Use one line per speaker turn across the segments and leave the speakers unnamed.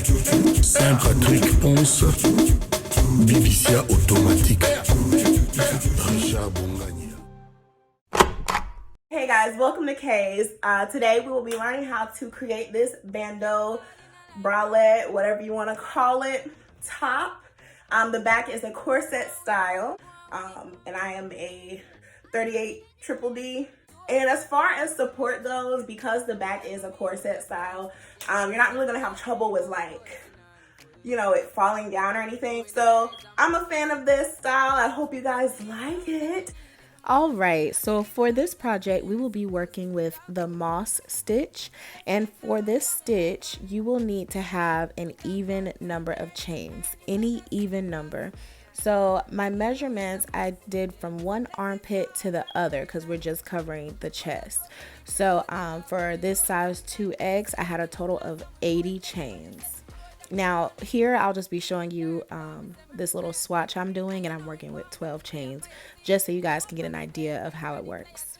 Saint-Patrick Ponce, Bibicia automatique.
Hey guys, welcome to K's. Today we will be learning how to create this bandeau, bralette, whatever you want to call it, top. The back is a corset style, and I am a 38 triple D. And as far as support goes, because the back is a corset style, you're not really gonna have trouble with like, you know, it falling down or anything. So I'm a fan of this style. I hope you guys like it.
All right, so for this project, we will be working with the moss stitch. And for this stitch, you will need to have an even number of chains, any even number. So my measurements, I did from one armpit to the other because we're just covering the chest. So for this size 2X, I had a total of 80 chains. Now here I'll just be showing you this little swatch I'm doing, and I'm working with 12 chains just so you guys can get an idea of how it works.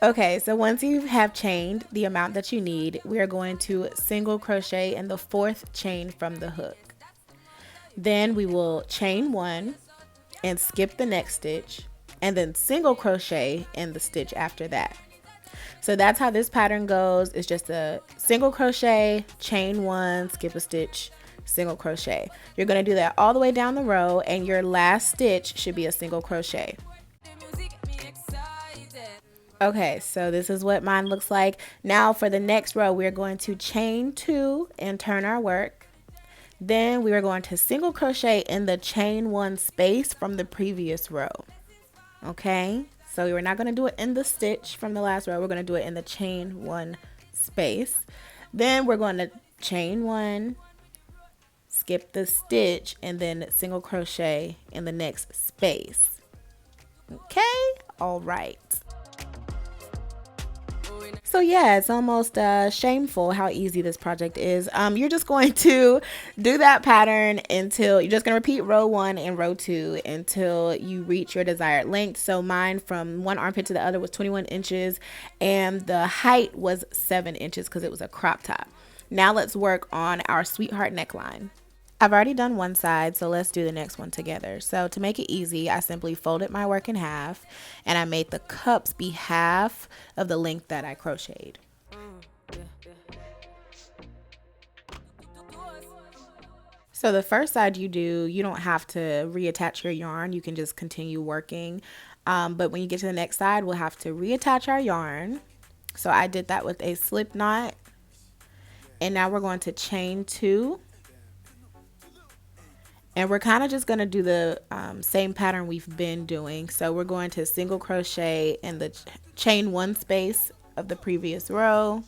Okay, so once you have chained the amount that you need, we are going to single crochet in the 4th chain from the hook. Then we will chain 1 and skip the next stitch, and then single crochet in the stitch after that. So that's how this pattern goes. It's just a single crochet, chain 1, skip a stitch, single crochet. You're going to do that all the way down the row, and your last stitch should be a single crochet. Okay, so this is what mine looks like. Now for the next row, we're going to chain 2 and turn our work. Then we are going to single crochet in the chain 1 space from the previous row. Okay, so we're not going to do it in the stitch from the last row. We're going to do it in the chain 1 space. Then we're going to chain 1, skip the stitch, and then single crochet in the next space. Okay, all right. So yeah, it's almost shameful how easy this project is. You're just going to do that pattern until you're just going to repeat row 1 and row 2 until you reach your desired length. So mine from one armpit to the other was 21 inches, and the height was 7 inches because it was a crop top. Now let's work on our sweetheart neckline. I've already done one side, so let's do the next one together. So to make it easy, I simply folded my work in half, and I made the cups be half of the length that I crocheted. So the first side you do, you don't have to reattach your yarn. You can just continue working. But when you get to the next side, we'll have to reattach our yarn. So I did that with a slip knot. And now we're going to chain 2. And we're kind of just going to do the same pattern we've been doing. So we're going to single crochet in the chain 1 space of the previous row,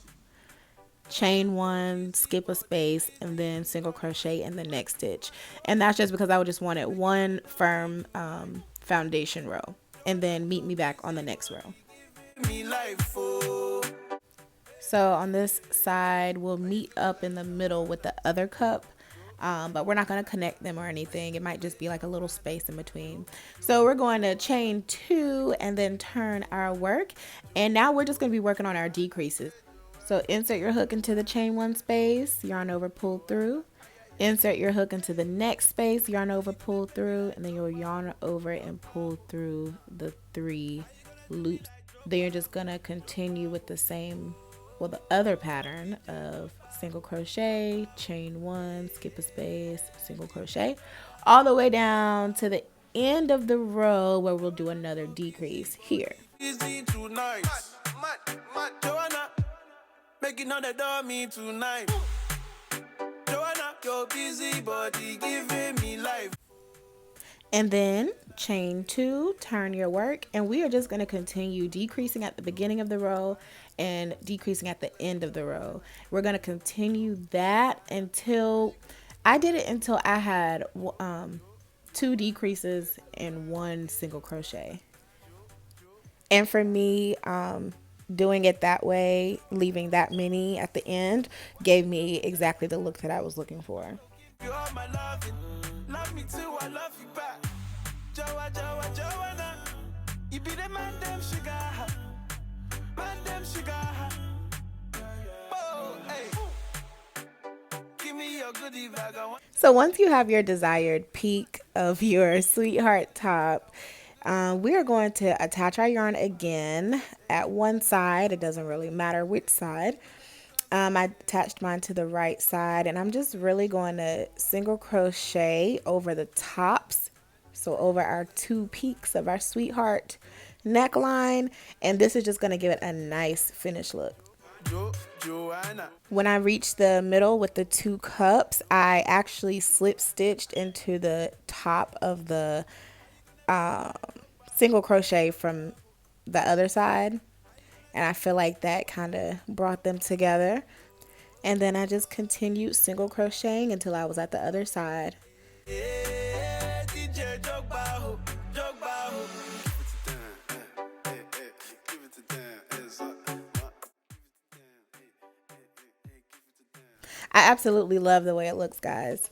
chain 1, skip a space, and then single crochet in the next stitch. And that's just because I just wanted one firm foundation row. And then meet me back on the next row. So on this side, we'll meet up in the middle with the other cup. But we're not going to connect them or anything. It might just be like a little space in between. So we're going to chain 2 and then turn our work. And now we're just going to be working on our decreases. So insert your hook into the chain 1 space, yarn over, pull through. Insert your hook into the next space, yarn over, pull through, and then you'll yarn over and pull through the 3 loops. Then you're just going to continue with the same, well, the other pattern of single crochet, chain 1, skip a space, single crochet, all the way down to the end of the row where we'll do another decrease here.
Joanna, making all the dummy tonight. Joanna, your busy body giving me life.
And then chain 2, turn your work, and we are just going to continue decreasing at the beginning of the row and decreasing at the end of the row. We're going to continue that until I did it until I had 2 decreases and 1 single crochet. And for me, doing it that way, leaving that many at the end, gave me exactly the look that I was looking for.
You are my loving. Love me too, I love you back. Joanna. You be the man, them sugar. Man, them sugar. Oh, hey. your goodie bag.
So once you have your desired peak of your sweetheart top, we are going to attach our yarn again at one side. It doesn't really matter which side. I attached mine to the right side, and I'm just really going to single crochet over the tops, so over our two peaks of our sweetheart neckline, and this is just going to give it a nice finished look.
Joanna.
When I reached the middle with the two cups, I actually slip stitched into the top of the single crochet from the other side, and I feel like that kind of brought them together. And then I just continued single crocheting until I was at the other side.
Yeah, DJ Drogba, Drogba. Give it to them.
I absolutely love the way it looks, guys.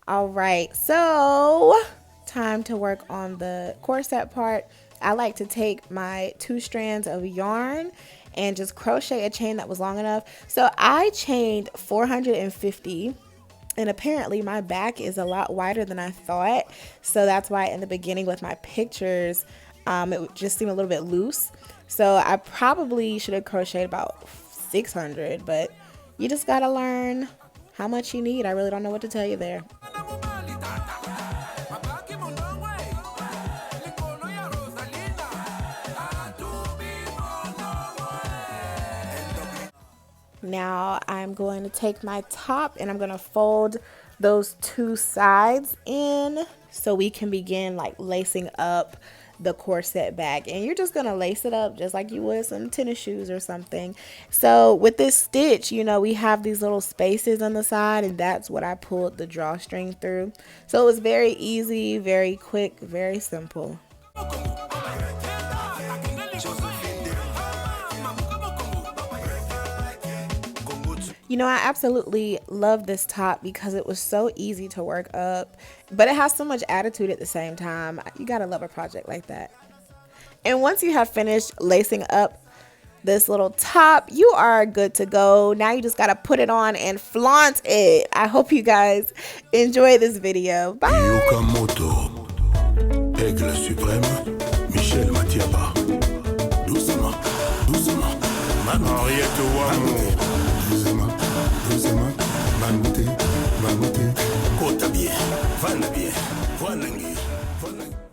All right, so time to work on the corset part. I like to take my 2 strands of yarn and just crochet a chain that was long enough. So I chained 450, and apparently my back is a lot wider than I thought. So that's why in the beginning with my pictures, it just seemed a little bit loose. So I probably should have crocheted about 600, but you just gotta learn how much you need. I really don't know what to tell you there. Now I'm going to take my top and I'm going to fold those 2 sides in so we can begin like lacing up the corset back. And you're just going to lace it up just like you would some tennis shoes or something. So with this stitch, you know, we have these little spaces on the side, and that's what I pulled the drawstring through. So it was very easy, very quick, very simple. You know, I absolutely love this top because it was so easy to work up, but it has so much attitude at the same time. You gotta love a project like that. And once you have finished lacing up this little top, you are good to go. Now you just gotta put it on and flaunt it. I hope you guys enjoy this video. Bye.
Yukamoto, Aigle suprême, Michel Matiaba. Doucement, doucement, Henriette Ouamou. Doucement, Mamouté, Mamouté. Kota bien, Vanna bien, Vanangi, Vanangi.